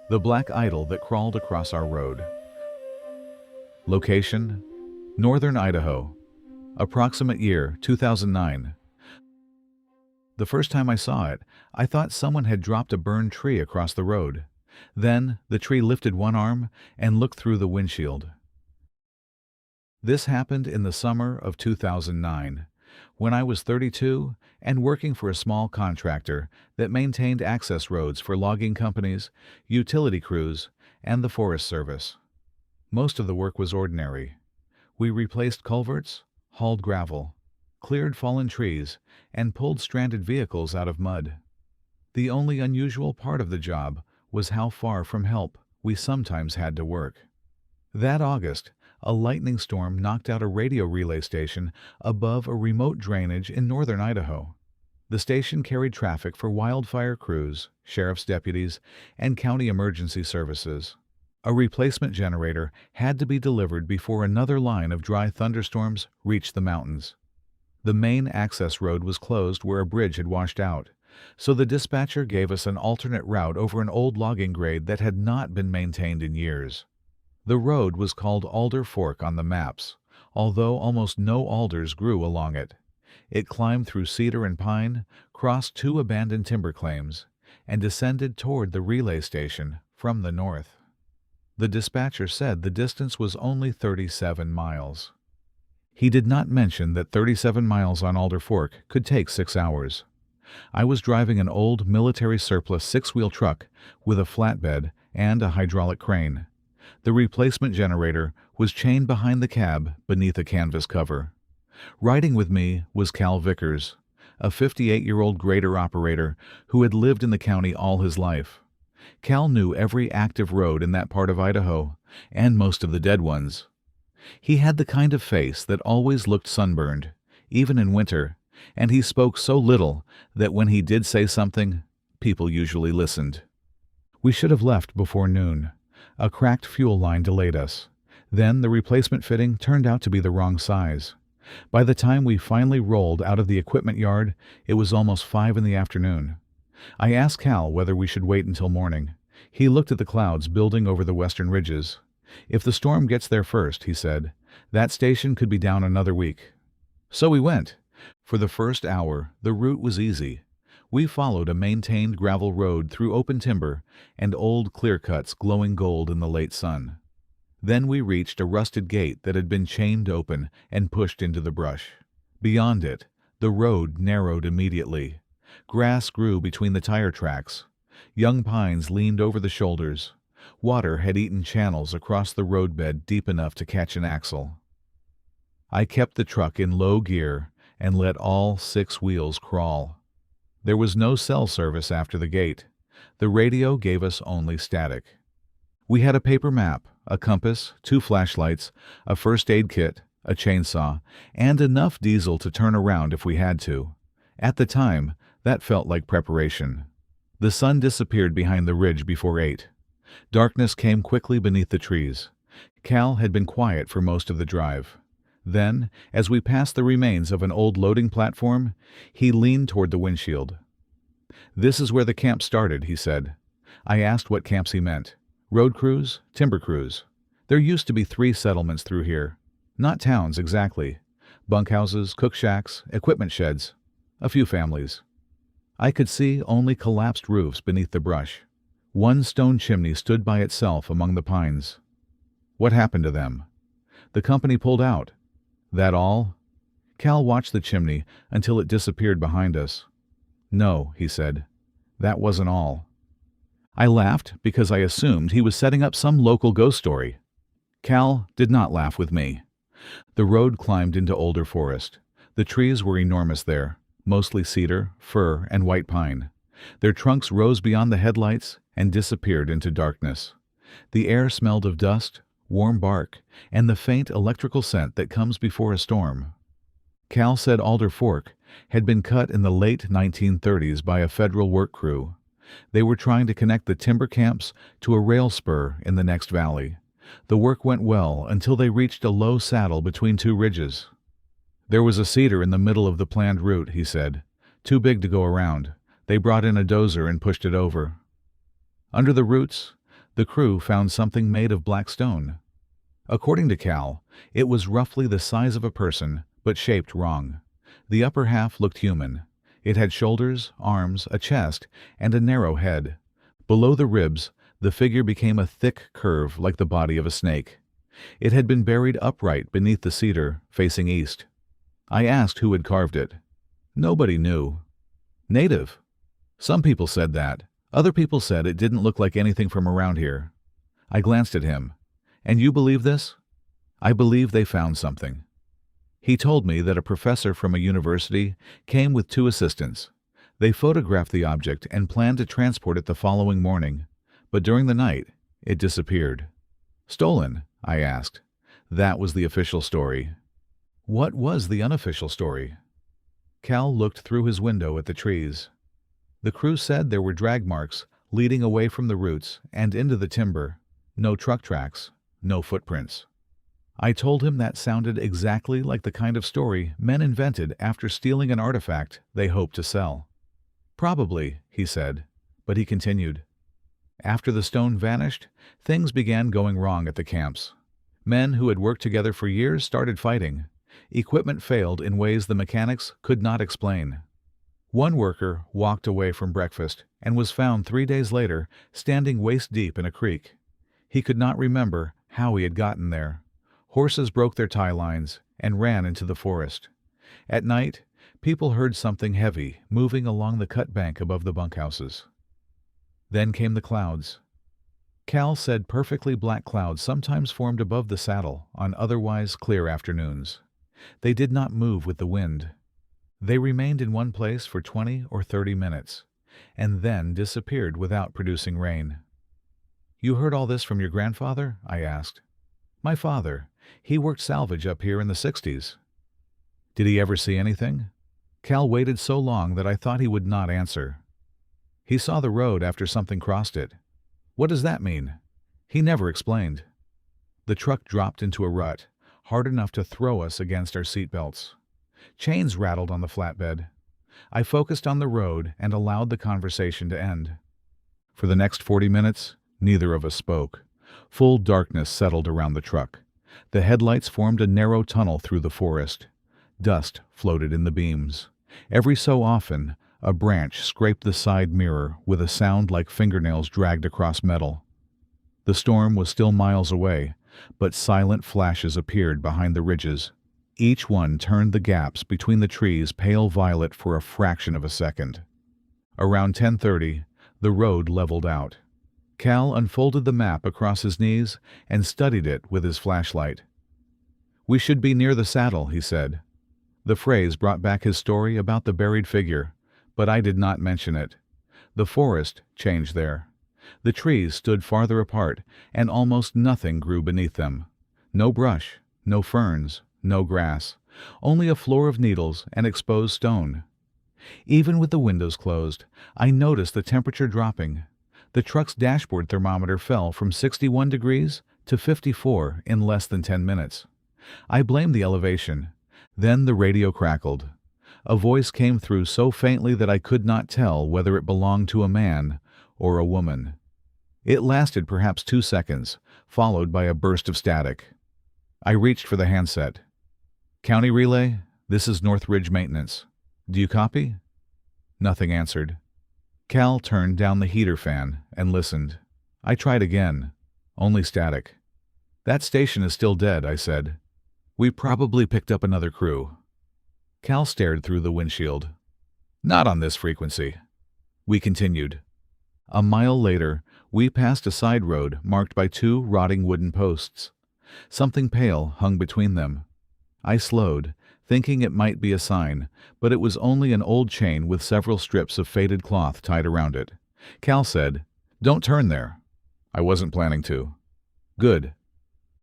The black idol that crawled across our road. Location: northern Idaho. Approximate year: 2009. The first time I saw it, I thought someone had dropped a burned tree across the road. Then, the tree lifted one arm and looked through the windshield. This happened in the summer of 2009, when I was 32 and working for a small contractor that maintained access roads for logging companies, utility crews, and the Forest Service. Most of the work was ordinary. We replaced culverts, hauled gravel, cleared fallen trees, and pulled stranded vehicles out of mud. The only unusual part of the job was how far from help we sometimes had to work. That August, a lightning storm knocked out a radio relay station above a remote drainage in northern Idaho. The station carried traffic for wildfire crews, sheriff's deputies, and county emergency services. A replacement generator had to be delivered before another line of dry thunderstorms reached the mountains. The main access road was closed where a bridge had washed out, so the dispatcher gave us an alternate route over an old logging grade that had not been maintained in years. The road was called Alder Fork on the maps, although almost no alders grew along it. It climbed through cedar and pine, crossed two abandoned timber claims, and descended toward the relay station from the north. The dispatcher said the distance was only 37 miles. He did not mention that 37 miles on Alder Fork could take 6 hours. I was driving an old military surplus six-wheel truck with a flatbed and a hydraulic crane. The replacement generator was chained behind the cab beneath a canvas cover. Riding with me was Cal Vickers, a 58-year-old grader operator who had lived in the county all his life. Cal knew every active road in that part of Idaho, and most of the dead ones. He had the kind of face that always looked sunburned, even in winter, and he spoke so little that when he did say something, people usually listened. We should have left before noon. A cracked fuel line delayed us. Then the replacement fitting turned out to be the wrong size. By the time we finally rolled out of the equipment yard, it was almost 5 in the afternoon. I asked Cal whether we should wait until morning. He looked at the clouds building over the western ridges. If the storm gets there first, he said, that station could be down another week. So we went. For the first hour, the route was easy. We followed a maintained gravel road through open timber and old clear-cuts glowing gold in the late sun. Then we reached a rusted gate that had been chained open and pushed into the brush. Beyond it, the road narrowed immediately. Grass grew between the tire tracks. Young pines leaned over the shoulders. Water had eaten channels across the roadbed deep enough to catch an axle. I kept the truck in low gear and let all 6 wheels crawl. There was no cell service after the gate. The radio gave us only static. We had a paper map, a compass, 2 flashlights, a first aid kit, a chainsaw, and enough diesel to turn around if we had to. At the time, that felt like preparation. The sun disappeared behind the ridge before 8. Darkness came quickly beneath the trees. Cal had been quiet for most of the drive. Then, as we passed the remains of an old loading platform, he leaned toward the windshield. "This is where the camp started," he said. I asked what camps he meant. Road crews, timber crews. There used to be 3 settlements through here. Not towns exactly. Bunkhouses, cook shacks, equipment sheds. A few families. I could see only collapsed roofs beneath the brush. One stone chimney stood by itself among the pines. What happened to them? The company pulled out. That all? Cal watched the chimney until it disappeared behind us. No, he said. That wasn't all. I laughed because I assumed he was setting up some local ghost story. Cal did not laugh with me. The road climbed into older forest. The trees were enormous there, mostly cedar, fir, and white pine. Their trunks rose beyond the headlights and disappeared into darkness. The air smelled of dust, warm bark, and the faint electrical scent that comes before a storm. Cal said Alder Fork had been cut in the late 1930s by a federal work crew. They were trying to connect the timber camps to a rail spur in the next valley. The work went well until they reached a low saddle between 2 ridges. There was a cedar in the middle of the planned route, he said. Too big to go around. They brought in a dozer and pushed it over. Under the roots, The crew found something made of black stone. According to Cal, it was roughly the size of a person, but shaped wrong. The upper half looked human. It had shoulders, arms, a chest, and a narrow head. Below the ribs, the figure became a thick curve like the body of a snake. It had been buried upright beneath the cedar, facing east. I asked who had carved it. Nobody knew. Native. Some people said that. Other people said it didn't look like anything from around here. I glanced at him. And you believe this? I believe they found something. He told me that a professor from a university came with 2 assistants. They photographed the object and planned to transport it the following morning, but during the night, it disappeared. Stolen? I asked. That was the official story. What was the unofficial story? Cal looked through his window at the trees. The crew said there were drag marks leading away from the roots and into the timber. No truck tracks, no footprints. I told him that sounded exactly like the kind of story men invented after stealing an artifact they hoped to sell. Probably, he said, but he continued. After the stone vanished, things began going wrong at the camps. Men who had worked together for years started fighting. Equipment failed in ways the mechanics could not explain. One worker walked away from breakfast and was found 3 days later standing waist-deep in a creek. He could not remember how he had gotten there. Horses broke their tie lines and ran into the forest. At night, people heard something heavy moving along the cut bank above the bunkhouses. Then came the clouds. Cal said perfectly black clouds sometimes formed above the saddle on otherwise clear afternoons. They did not move with the wind. They remained in one place for 20 or 30 minutes, and then disappeared without producing rain. You heard all this from your grandfather? I asked. My father. He worked salvage up here in the 60s. Did he ever see anything? Cal waited so long that I thought he would not answer. He saw the road after something crossed it. What does that mean? He never explained. The truck dropped into a rut, hard enough to throw us against our seatbelts. Chains rattled on the flatbed. I focused on the road and allowed the conversation to end. For the next 40 minutes, neither of us spoke. Full darkness settled around the truck. The headlights formed a narrow tunnel through the forest. Dust floated in the beams. Every so often, a branch scraped the side mirror with a sound like fingernails dragged across metal. The storm was still miles away, but silent flashes appeared behind the ridges. Each one turned the gaps between the trees pale violet for a fraction of a second. Around 10:30, the road leveled out. Cal unfolded the map across his knees and studied it with his flashlight. We should be near the saddle, he said. The phrase brought back his story about the buried figure, but I did not mention it. The forest changed there. The trees stood farther apart, and almost nothing grew beneath them. No brush, no ferns, no grass, only a floor of needles and exposed stone. Even with the windows closed, I noticed the temperature dropping. The truck's dashboard thermometer fell from 61 degrees to 54 in less than 10 minutes. I blamed the elevation. Then the radio crackled. A voice came through so faintly that I could not tell whether it belonged to a man or a woman. It lasted perhaps 2 seconds, followed by a burst of static. I reached for the handset. County relay, this is Northridge Maintenance. Do you copy? Nothing answered. Cal turned down the heater fan and listened. I tried again. Only static. That station is still dead, I said. We probably picked up another crew. Cal stared through the windshield. Not on this frequency. We continued. A mile later, we passed a side road marked by 2 rotting wooden posts. Something pale hung between them. I slowed, thinking it might be a sign, but it was only an old chain with several strips of faded cloth tied around it. Cal said, Don't turn there. I wasn't planning to. Good.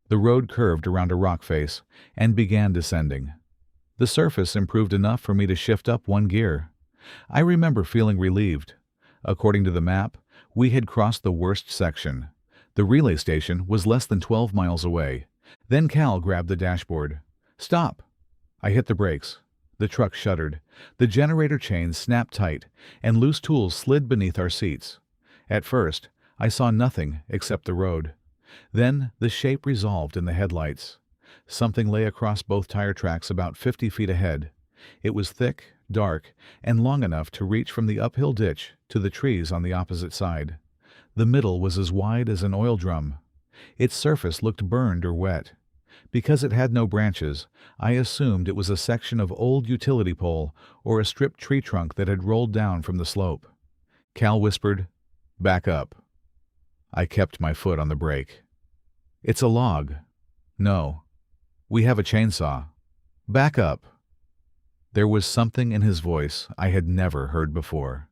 The road curved around a rock face and began descending. The surface improved enough for me to shift up 1 gear. I remember feeling relieved. According to the map, we had crossed the worst section. The relay station was less than 12 miles away. Then Cal grabbed the dashboard. Stop! I hit the brakes. The truck shuddered. The generator chains snapped tight, and loose tools slid beneath our seats. At first, I saw nothing except the road. Then the shape resolved in the headlights. Something lay across both tire tracks about 50 feet ahead. It was thick, dark, and long enough to reach from the uphill ditch to the trees on the opposite side. The middle was as wide as an oil drum. Its surface looked burned or wet. Because it had no branches, I assumed it was a section of old utility pole or a stripped tree trunk that had rolled down from the slope. Cal whispered, "Back up." I kept my foot on the brake. "It's a log." "No. We have a chainsaw." "Back up." There was something in his voice I had never heard before.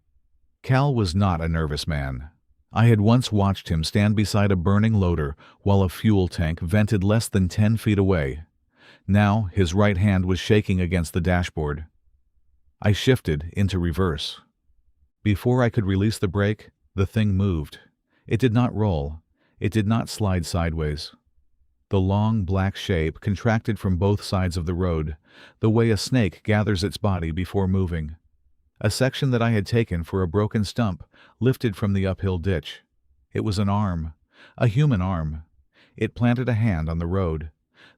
Cal was not a nervous man. I had once watched him stand beside a burning loader while a fuel tank vented less than 10 feet away. Now his right hand was shaking against the dashboard. I shifted into reverse. Before I could release the brake, the thing moved. It did not roll. It did not slide sideways. The long black shape contracted from both sides of the road, the way a snake gathers its body before moving. A section that I had taken for a broken stump lifted from the uphill ditch. It was an arm, a human arm. It planted a hand on the road.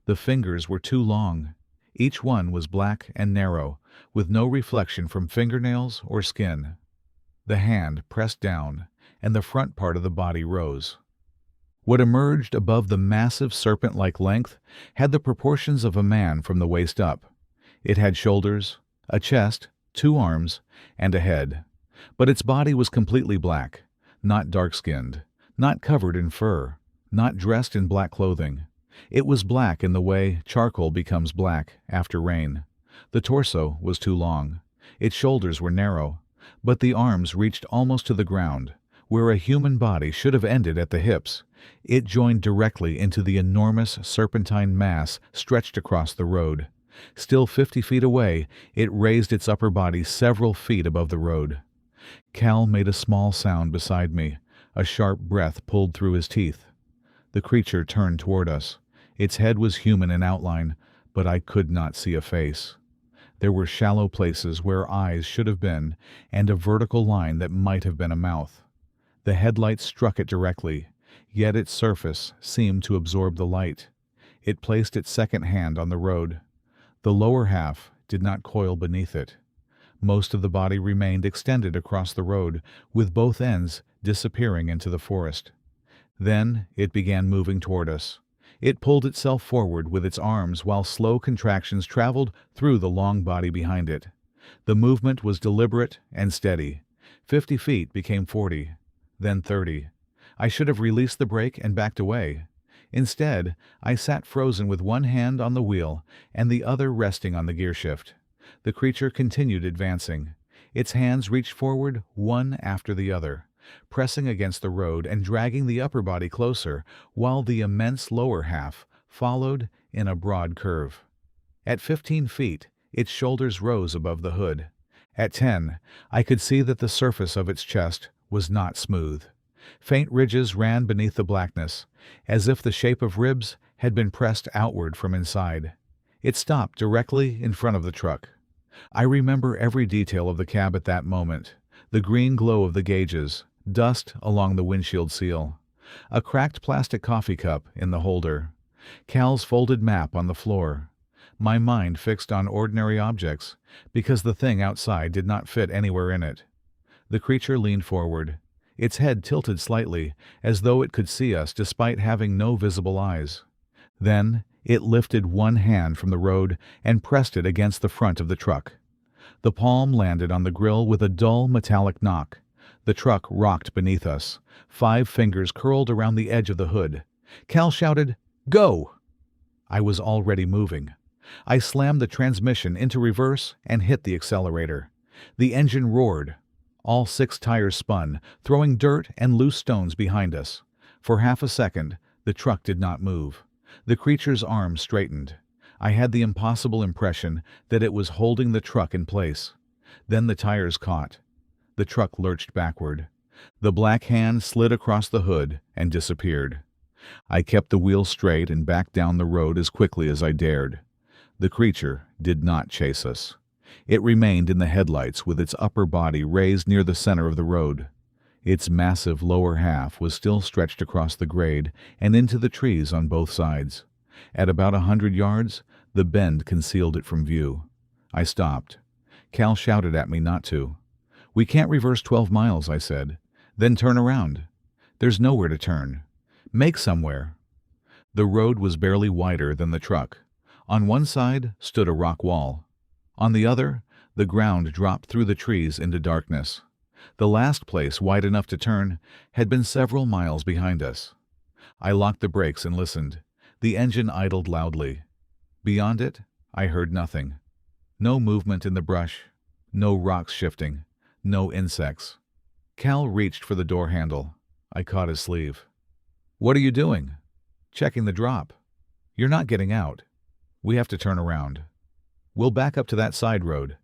The fingers were too long. Each one was black and narrow, with no reflection from fingernails or skin. The hand pressed down, and the front part of the body rose. What emerged above the massive serpent-like length had the proportions of a man from the waist up. It had shoulders, a chest, 2 arms, and a head. But its body was completely black, not dark-skinned, not covered in fur, not dressed in black clothing. It was black in the way charcoal becomes black after rain. The torso was too long. Its shoulders were narrow, but the arms reached almost to the ground, where a human body should have ended at the hips. It joined directly into the enormous serpentine mass stretched across the road. Still 50 feet away, it raised its upper body several feet above the road. Cal made a small sound beside me. A sharp breath pulled through his teeth. The creature turned toward us. Its head was human in outline, but I could not see a face. There were shallow places where eyes should have been, and a vertical line that might have been a mouth. The headlights struck it directly, yet its surface seemed to absorb the light. It placed its second hand on the road. The lower half did not coil beneath it. Most of the body remained extended across the road, with both ends disappearing into the forest. Then it began moving toward us. It pulled itself forward with its arms while slow contractions traveled through the long body behind it. The movement was deliberate and steady. 50 feet became 40, then 30. I should have released the brake and backed away. Instead, I sat frozen with one hand on the wheel and the other resting on the gearshift. The creature continued advancing. Its hands reached forward one after the other, pressing against the road and dragging the upper body closer, while the immense lower half followed in a broad curve. At 15 feet, its shoulders rose above the hood. At 10, I could see that the surface of its chest was not smooth. Faint ridges ran beneath the blackness, as if the shape of ribs had been pressed outward from inside. It stopped directly in front of the truck. I remember every detail of the cab at that moment: the green glow of the gauges, dust along the windshield seal, a cracked plastic coffee cup in the holder, Cal's folded map on the floor. My mind fixed on ordinary objects, because the thing outside did not fit anywhere in it. The creature leaned forward. Its head tilted slightly, as though it could see us despite having no visible eyes. Then it lifted one hand from the road and pressed it against the front of the truck. The palm landed on the grill with a dull metallic knock. The truck rocked beneath us. 5 fingers curled around the edge of the hood. Cal shouted, "Go!" I was already moving. I slammed the transmission into reverse and hit the accelerator. The engine roared. All 6 tires spun, throwing dirt and loose stones behind us. For half a second, the truck did not move. The creature's arms straightened. I had the impossible impression that it was holding the truck in place. Then the tires caught. The truck lurched backward. The black hand slid across the hood and disappeared. I kept the wheel straight and backed down the road as quickly as I dared. The creature did not chase us. It remained in the headlights with its upper body raised near the center of the road. Its massive lower half was still stretched across the grade and into the trees on both sides. At about 100 yards, the bend concealed it from view. I stopped. Cal shouted at me not to. "We can't reverse 12 miles," I said. "Then turn around." "There's nowhere to turn." "Make somewhere." The road was barely wider than the truck. On one side stood a rock wall. On the other, the ground dropped through the trees into darkness. The last place wide enough to turn had been several miles behind us. I locked the brakes and listened. The engine idled loudly. Beyond it, I heard nothing. No movement in the brush, no rocks shifting, no insects. Cal reached for the door handle. I caught his sleeve. "What are you doing?" "Checking the drop." "You're not getting out. We have to turn around. We'll back up to that side road."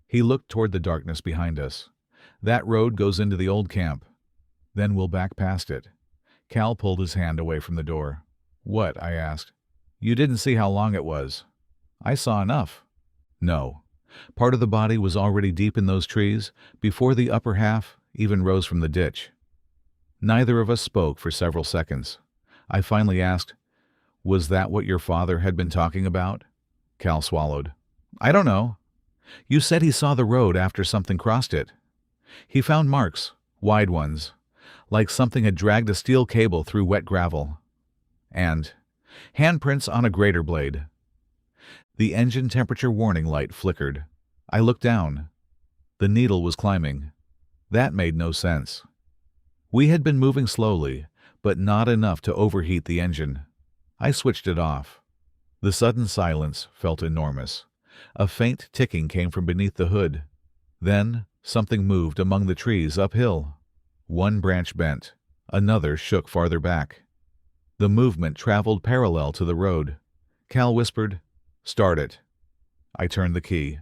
He looked toward the darkness behind us. "That road goes into the old camp. Then we'll back past it." Cal pulled his hand away from the door. "What?" I asked. "You didn't see how long it was." "I saw enough." "No. Part of the body was already deep in those trees before the upper half even rose from the ditch." Neither of us spoke for several seconds. I finally asked, "Was that what your father had been talking about?" Cal swallowed. "I don't know." "You said he saw the road after something crossed it." "He found marks, wide ones, like something had dragged a steel cable through wet gravel. And handprints on a grater blade." The engine temperature warning light flickered. I looked down. The needle was climbing. That made no sense. We had been moving slowly, but not enough to overheat the engine. I switched it off. The sudden silence felt enormous. A faint ticking came from beneath the hood. Then something moved among the trees uphill. One branch bent. Another shook farther back. The movement traveled parallel to the road. Cal whispered, "Start it." I turned the key.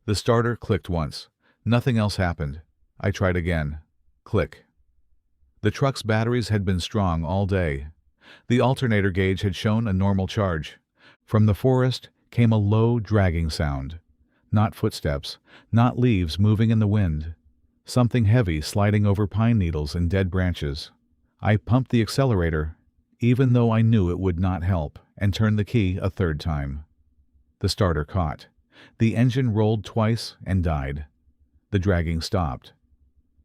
The starter clicked once. Nothing else happened. I tried again. Click. The truck's batteries had been strong all day. The alternator gauge had shown a normal charge. From the forest came a low, dragging sound. Not footsteps, not leaves moving in the wind. Something heavy sliding over pine needles and dead branches. I pumped the accelerator, even though I knew it would not help, and turned the key a third time. The starter caught. The engine rolled twice and died. The dragging stopped.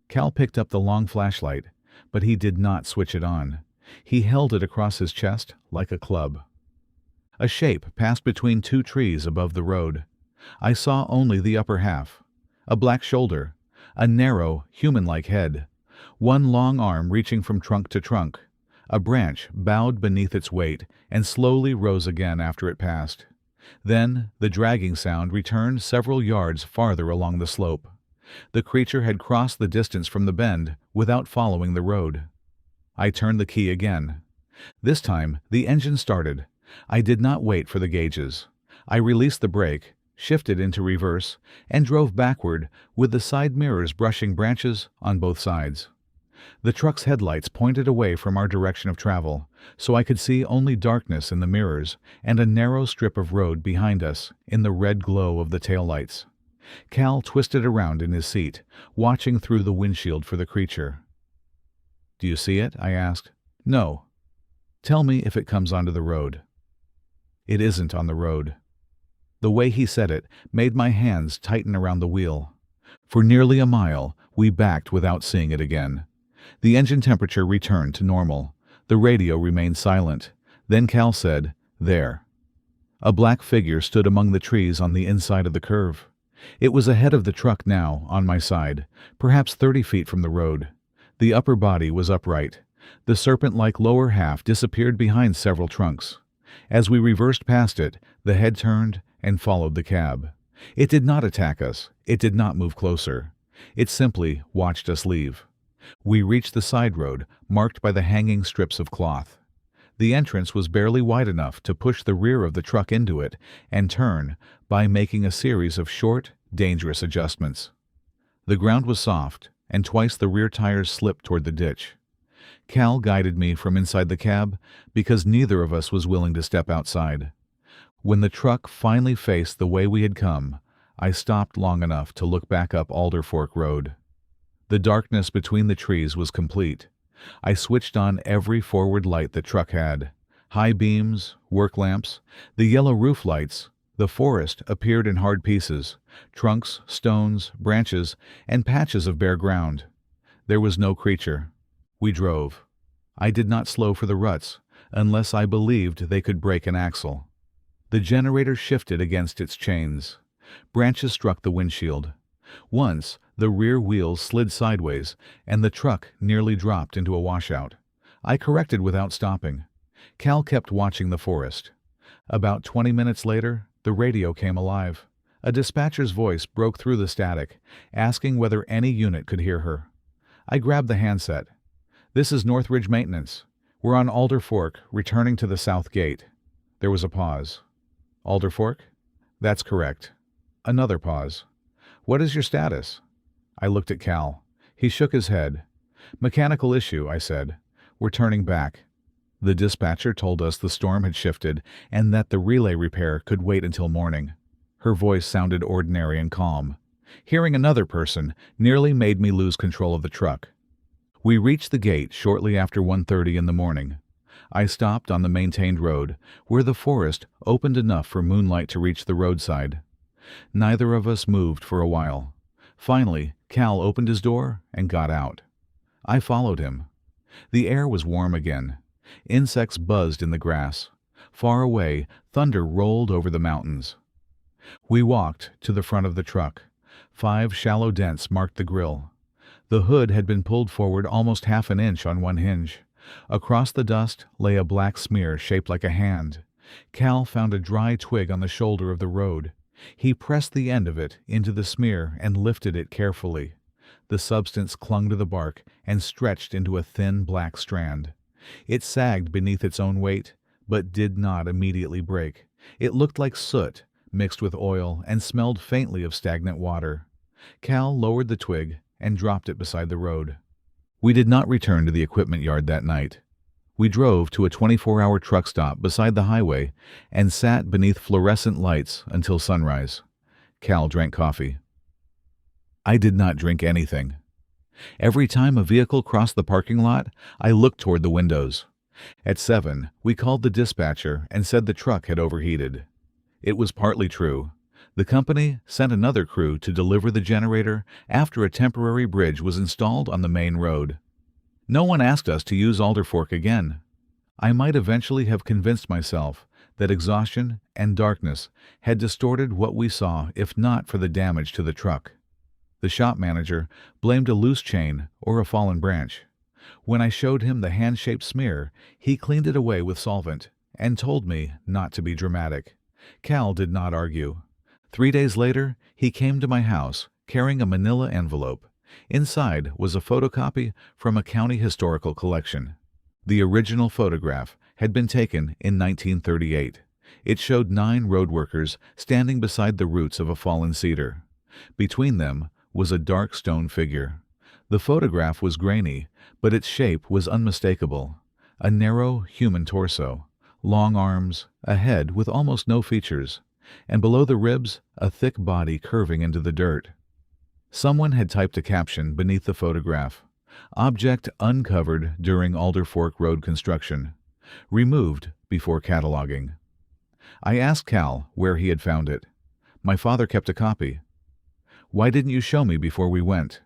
Cal picked up the long flashlight, but he did not switch it on. He held it across his chest like a club. A shape passed between two trees above the road. I saw only the upper half. A black shoulder, a narrow, human-like head, one long arm reaching from trunk to trunk. A branch bowed beneath its weight and slowly rose again after it passed. Then the dragging sound returned several yards farther along the slope. The creature had crossed the distance from the bend without following the road. I turned the key again. This time the engine started. I did not wait for the gauges. I released the brake, shifted into reverse, and drove backward with the side mirrors brushing branches on both sides. The truck's headlights pointed away from our direction of travel, so I could see only darkness in the mirrors and a narrow strip of road behind us in the red glow of the taillights. Cal twisted around in his seat, watching through the windshield for the creature. "Do you see it?" I asked. "No." "Tell me if it comes onto the road." "It isn't on the road." The way he said it made my hands tighten around the wheel. For nearly a mile, we backed without seeing it again. The engine temperature returned to normal. The radio remained silent. Then Cal said, "There." A black figure stood among the trees on the inside of the curve. It was ahead of the truck now, on my side, perhaps 30 feet from the road. The upper body was upright. The serpent-like lower half disappeared behind several trunks. As we reversed past it, the head turned and followed the cab. It did not attack us. It did not move closer. It simply watched us leave. We reached the side road, marked by the hanging strips of cloth. The entrance was barely wide enough to push the rear of the truck into it and turn by making a series of short, dangerous adjustments. The ground was soft, and twice the rear tires slipped toward the ditch. Cal guided me from inside the cab because neither of us was willing to step outside. When the truck finally faced the way we had come, I stopped long enough to look back up Alder Fork Road. The darkness between the trees was complete. I switched on every forward light the truck had. High beams, work lamps, the yellow roof lights. The forest appeared in hard pieces, trunks, stones, branches, and patches of bare ground. There was no creature. We drove. I did not slow for the ruts, unless I believed they could break an axle. The generator shifted against its chains. Branches struck the windshield. Once, the rear wheels slid sideways, and the truck nearly dropped into a washout. I corrected without stopping. Cal kept watching the forest. About 20 minutes later, the radio came alive. A dispatcher's voice broke through the static, asking whether any unit could hear her. I grabbed the handset. "This is Northridge Maintenance. We're on Alder Fork, returning to the south gate." There was a pause. "Alder Fork?" "That's correct." Another pause. "What is your status?" I looked at Cal. He shook his head. "Mechanical issue," I said. "We're turning back." The dispatcher told us the storm had shifted and that the relay repair could wait until morning. Her voice sounded ordinary and calm. Hearing another person nearly made me lose control of the truck. We reached the gate shortly after 1:30 in the morning. I stopped on the maintained road, where the forest opened enough for moonlight to reach the roadside. Neither of us moved for a while. Finally, Cal opened his door and got out. I followed him. The air was warm again. Insects buzzed in the grass. Far away, thunder rolled over the mountains. We walked to the front of the truck. 5 shallow dents marked the grille. The hood had been pulled forward almost half an inch on one hinge. Across the dust lay a black smear shaped like a hand. Cal found a dry twig on the shoulder of the road. He pressed the end of it into the smear and lifted it carefully. The substance clung to the bark and stretched into a thin black strand. It sagged beneath its own weight, but did not immediately break. It looked like soot, mixed with oil, and smelled faintly of stagnant water. Cal lowered the twig and dropped it beside the road. We did not return to the equipment yard that night. We drove to a 24-hour truck stop beside the highway and sat beneath fluorescent lights until sunrise. Cal drank coffee. I did not drink anything. Every time a vehicle crossed the parking lot, I looked toward the windows. At 7, we called the dispatcher and said the truck had overheated. It was partly true. The company sent another crew to deliver the generator after a temporary bridge was installed on the main road. No one asked us to use Alder Fork again. I might eventually have convinced myself that exhaustion and darkness had distorted what we saw if not for the damage to the truck. The shop manager blamed a loose chain or a fallen branch. When I showed him the hand-shaped smear, he cleaned it away with solvent and told me not to be dramatic. Cal did not argue. 3 days later, he came to my house carrying a manila envelope. Inside was a photocopy from a county historical collection. The original photograph had been taken in 1938. It showed 9 road workers standing beside the roots of a fallen cedar. Between them was a dark stone figure. The photograph was grainy, but its shape was unmistakable. A narrow human torso, long arms, a head with almost no features, and below the ribs, a thick body curving into the dirt. Someone had typed a caption beneath the photograph: "Object uncovered during Alder Fork Road construction. Removed before cataloging." I asked Cal where he had found it. "My father kept a copy." "Why didn't you show me before we went?"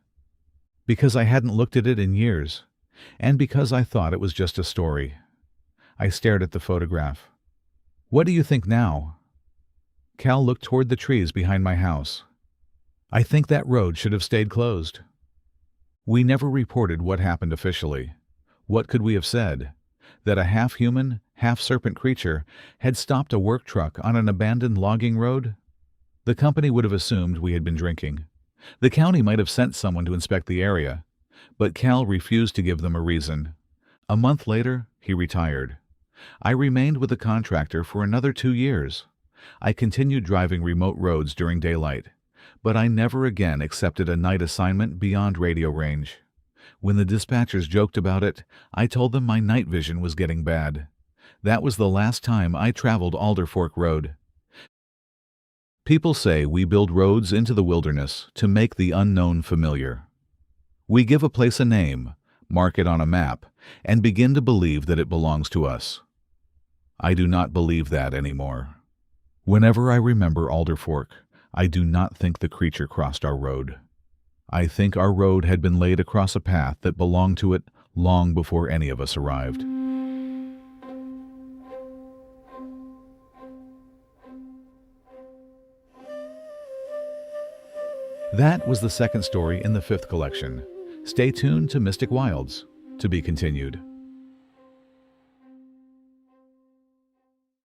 "Because I hadn't looked at it in years, and because I thought it was just a story." I stared at the photograph. "What do you think now?" Cal looked toward the trees behind my house. "I think that road should have stayed closed." We never reported what happened officially. What could we have said? That a half-human, half-serpent creature had stopped a work truck on an abandoned logging road? The company would have assumed we had been drinking. The county might have sent someone to inspect the area, but Cal refused to give them a reason. A month later, he retired. I remained with the contractor for another 2 years. I continued driving remote roads during daylight, but I never again accepted a night assignment beyond radio range. When the dispatchers joked about it, I told them my night vision was getting bad. That was the last time I traveled Alder Fork Road. People say we build roads into the wilderness to make the unknown familiar. We give a place a name, mark it on a map, and begin to believe that it belongs to us. I do not believe that anymore. Whenever I remember Alder Fork, I do not think the creature crossed our road. I think our road had been laid across a path that belonged to it long before any of us arrived. That was the second story in the 5th collection. Stay tuned to Mystic Wilds, to be continued.